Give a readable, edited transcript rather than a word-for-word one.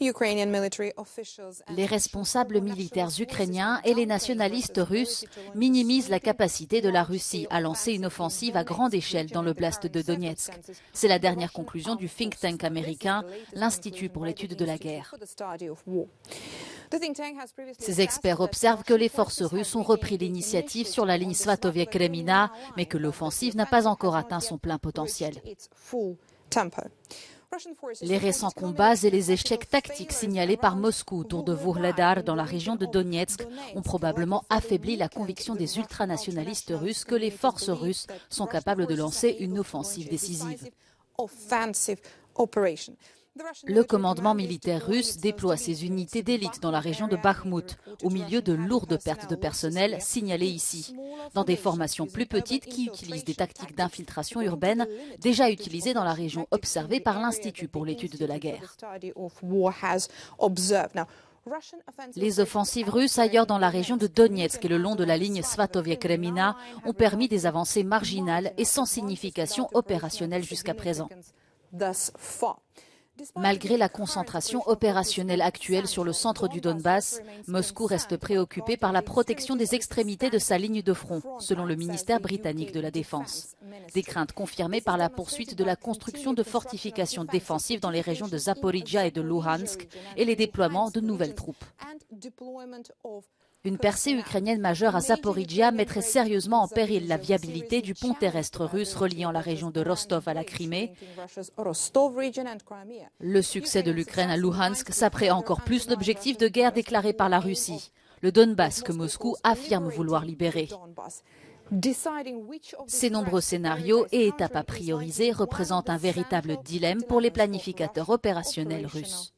Les responsables militaires ukrainiens et les nationalistes russes minimisent la capacité de la Russie à lancer une offensive à grande échelle dans l'oblast de Donetsk. C'est la dernière conclusion du think tank américain, l'Institut pour l'étude de la guerre. Ces experts observent que les forces russes ont repris l'initiative sur la ligne Svatovie-Kremina, mais que l'offensive n'a pas encore atteint son plein potentiel. Les récents combats et les échecs tactiques signalés par Moscou autour de Vuhledar dans la région de Donetsk ont probablement affaibli la conviction des ultranationalistes russes que les forces russes sont capables de lancer une offensive décisive. Le commandement militaire russe déploie ses unités d'élite dans la région de Bakhmout, au milieu de lourdes pertes de personnel signalées ici, dans des formations plus petites qui utilisent des tactiques d'infiltration urbaine déjà utilisées dans la région observée par l'Institut pour l'étude de la guerre. Les offensives russes ailleurs dans la région de Donetsk et le long de la ligne Svatovie-Kremina ont permis des avancées marginales et sans signification opérationnelle jusqu'à présent. Malgré la concentration opérationnelle actuelle sur le centre du Donbass, Moscou reste préoccupé par la protection des extrémités de sa ligne de front, selon le ministère britannique de la Défense. Des craintes confirmées par la poursuite de la construction de fortifications défensives dans les régions de Zaporijia et de Luhansk et les déploiements de nouvelles troupes. Une percée ukrainienne majeure à Zaporijia mettrait sérieusement en péril la viabilité du pont terrestre russe reliant la région de Rostov à la Crimée. Le succès de l'Ukraine à Luhansk s'appréhende encore plus l'objectif de guerre déclaré par la Russie, le Donbass que Moscou affirme vouloir libérer. Ces nombreux scénarios et étapes à prioriser représentent un véritable dilemme pour les planificateurs opérationnels russes.